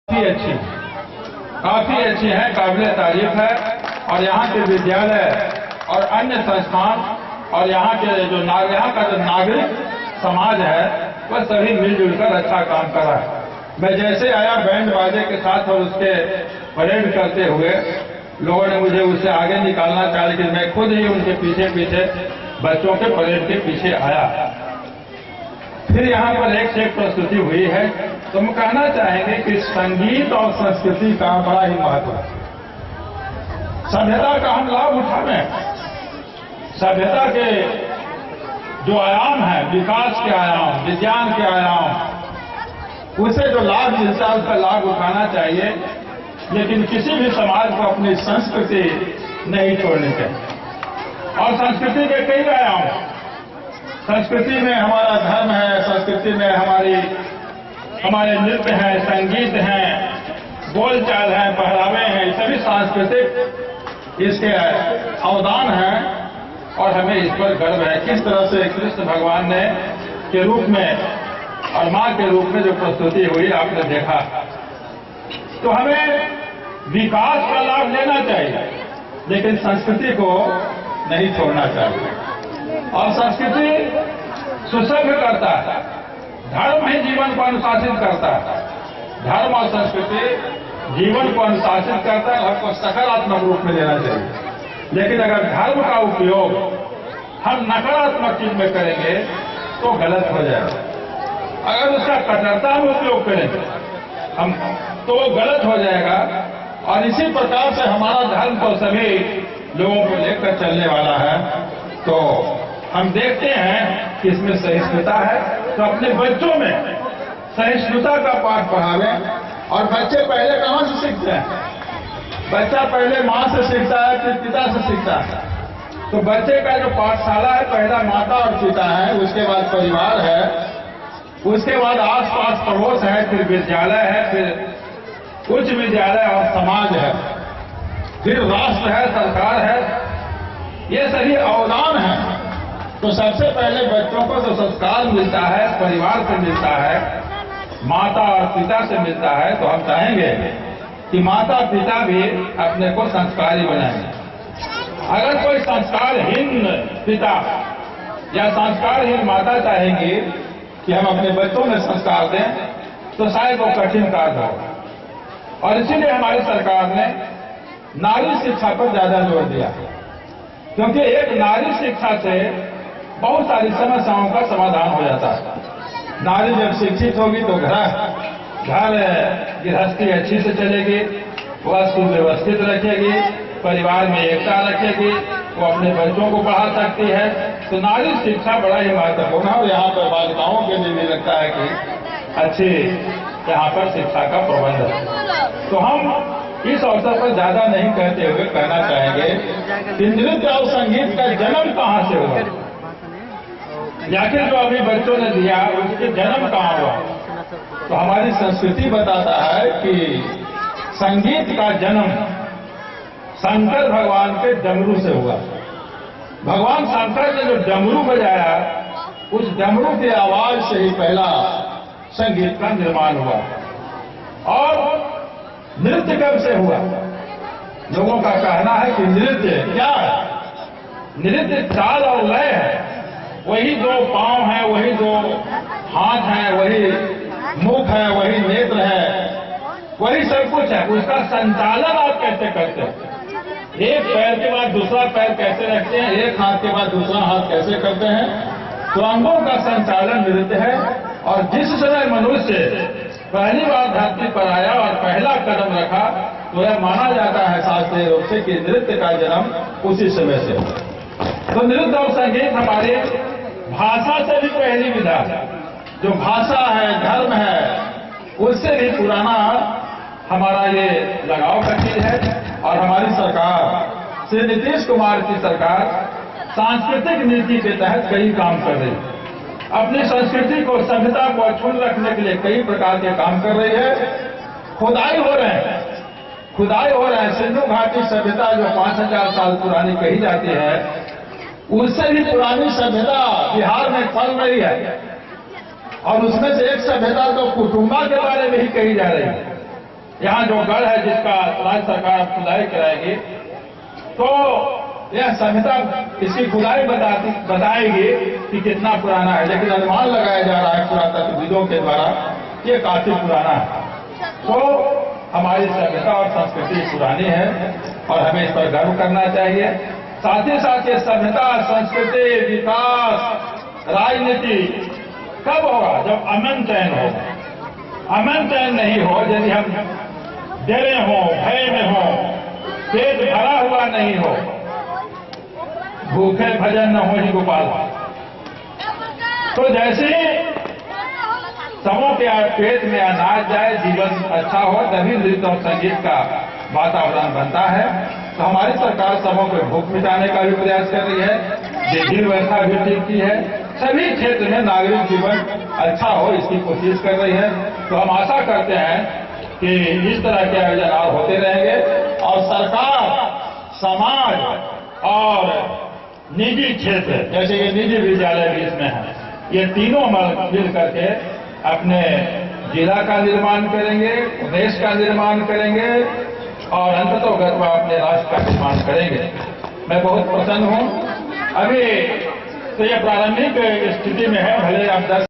काफी अच्छी है, काबिल तारीफ है। और यहाँ के विद्यालय और अन्य संस्थान और यहाँ का जो नागरिक समाज है वह सभी मिलजुल कर अच्छा काम कर रहा है। मैं जैसे आया बैंड बाजे के साथ और उसके परेड करते हुए लोगों ने मुझे उससे आगे निकालना चाहा, लेकिन मैं खुद ही उनके पीछे पीछे बच्चों के परेड के पीछे आया। फिर यहाँ पर एक से एक प्रस्तुति हुई है। तो हम कहना चाहेंगे कि संगीत और संस्कृति का बड़ा ही महत्व है। सभ्यता का हम लाभ उठावें। सभ्यता के जो आयाम है, विकास के आयाम, विज्ञान के आयाम, उसे जो लाभ मिलता है उसका लाभ उठाना चाहिए। लेकिन किसी भी समाज को अपनी संस्कृति नहीं छोड़नी चाहिए। और संस्कृति के कई आयाम हैं। संस्कृति में हमारा धर्म है, संस्कृति में हमारे नृत्य हैं, संगीत हैं, बोलचाल है, पहरावे हैं, सभी सांस्कृतिक इसके अवदान हैं। और हमें इस पर गर्व है किस तरह से कृष्ण भगवान ने के रूप में और मां के रूप में जो प्रस्तुति हुई आपने देखा। तो हमें विकास का लाभ लेना चाहिए, लेकिन संस्कृति को नहीं छोड़ना चाहिए। और संस्कृति सुसभ्य करता है, धर्म ही जीवन को अनुशासित करता है। धर्म और संस्कृति जीवन को अनुशासित करता है, हमको सकारात्मक रूप में लेना चाहिए। लेकिन अगर धर्म का उपयोग हम नकारात्मक चीज में करेंगे तो गलत हो जाएगा। अगर उसका कट्टरता में उपयोग करेंगे हम तो वो गलत हो जाएगा। और इसी प्रकार से हमारा धर्म तो सभी लोगों को लेकर चलने वाला है। तो हम देखते हैं कि इसमें सहिष्णुता है, तो अपने बच्चों में सहिष्णुता का पाठ पढ़ावें। और बच्चे पहले कहां से सीखते हैं? बच्चा पहले मां से सीखता है, फिर पिता से सीखता है। तो बच्चे का जो पाठशाला है, पहला माता और पिता है, उसके बाद परिवार है, उसके बाद आसपास पड़ोस है, फिर विद्यालय है, फिर उच्च विद्यालय और समाज है, फिर राष्ट्र है, सरकार है। ये सभी अवदान है। तो सबसे पहले बच्चों को जो संस्कार मिलता है परिवार से मिलता है, माता और पिता से मिलता है। तो हम चाहेंगे कि माता पिता भी अपने को संस्कारी बनाएं। अगर कोई संस्कारहीन पिता या संस्कारहीन माता चाहेंगी कि हम अपने बच्चों में संस्कार दें, तो शायद वो कठिन कार्य हो। और इसीलिए हमारी सरकार ने नारी शिक्षा पर ज्यादा जोर दिया, क्योंकि एक नारी शिक्षा से बहुत सारी समस्याओं का समाधान हो जाता है। नारी जब शिक्षित होगी तो घर गृहस्थी अच्छी से चलेगी, वह सुव्यवस्थित रखेगी, परिवार में एकता रखेगी, वो अपने बच्चों को पढ़ा सकती है। तो नारी शिक्षा बड़ा ही महत्वपूर्ण है। और यहाँ पर बालिकाओं के लिए भी लगता है कि अच्छी यहाँ पर शिक्षा का प्रबंध है। तो हम इस अवसर पर ज्यादा नहीं कहते हुए कहना चाहेंगे कि नृत्य और संगीत का जन्म कहाँ से हुआ, जाके जो अभी बच्चों ने दिया उसके जन्म कहाँ हुआ। तो हमारी संस्कृति बताता है कि संगीत का जन्म शंकर भगवान के डमरू से हुआ। भगवान शंकर ने जो डमरू बजाया, उस डमरू की आवाज से ही पहला संगीत का निर्माण हुआ। और नृत्य कब से हुआ? लोगों का कहना है कि नृत्य क्या है? नृत्य ताल और लय है। वही दो पांव है, वही दो हाथ है, वही मुख है, वही नेत्र है, वही सब कुछ है। उसका संचालन आप कैसे करते हैं? एक पैर के बाद दूसरा पैर कैसे रखते हैं, एक हाथ के बाद दूसरा हाथ कैसे करते हैं? तो अंगों का संचालन नृत्य है। और जिस समय मनुष्य पहली बार धरती पर आया और पहला कदम रखा, तो यह माना जाता है शास्त्रीय रूप से कि नृत्य का जन्म उसी समय से हुआ। तो नृत्य और संगीत हमारे भाषा से भी पहली विधा है। जो भाषा है, धर्म है, उससे भी पुराना हमारा ये लगाव का चीज है। और हमारी सरकार, श्री नीतीश कुमार की सरकार सांस्कृतिक नीति के तहत कई काम कर रही है। अपनी संस्कृति को, सभ्यता को अक्षुण्ण रखने के लिए कई प्रकार के काम कर रही है। खुदाई हो रहे हैं। सिंधु घाटी सभ्यता जो 5000 साल पुरानी कही जाती है, उससे भी पुरानी सभ्यता बिहार में पल रही है। और उसमें से एक सभ्यता तो कुटुंबा के बारे में ही कही जा रही है। यहाँ जो गढ़ है जिसका राज्य सरकार खुदाई कराएगी, तो यह संहिता इसकी खुदाई बताएगी कि कितना पुराना है, लेकिन अनुमान लगाया जा रहा है पुरातत्वविदों के द्वारा कि ये काफी पुराना है। तो हमारी सभ्यता और संस्कृति पुरानी है और हमें इस पर गर्व करना चाहिए। साथ ही साथ ये सभ्यता, संस्कृति, विकास, राजनीति कब होगा? जब अमन चैन होगा। अमन चैन नहीं हो, यदि हम डरे हों, भय में हों, पेट भरा हुआ नहीं हो, भूखे भजन न हो ही गोपाल, तो जैसे सबों के पेट में अनाज जाए, जीवन अच्छा हो, तभी नृत्य और संगीत का वातावरण बनता है। तो हमारी सरकार सबों को भूख मिटाने का भी प्रयास कर रही है, विधि व्यवस्था भी ठीक की है, सभी क्षेत्र में नागरिक जीवन अच्छा हो इसकी कोशिश कर रही है। तो हम आशा करते हैं कि इस तरह के आयोजन और होते रहेंगे और सरकार, समाज और निजी क्षेत्र, जैसे ये निजी विद्यालय भी इसमें है, ये तीनों मिल करके अपने जिला का निर्माण करेंगे, देश का निर्माण करेंगे और अंततोगत अपने राष्ट्र का निर्माण करेंगे। मैं बहुत प्रसन्न हूं। अभी तो ये प्रारंभिक स्थिति में है, भले आप 10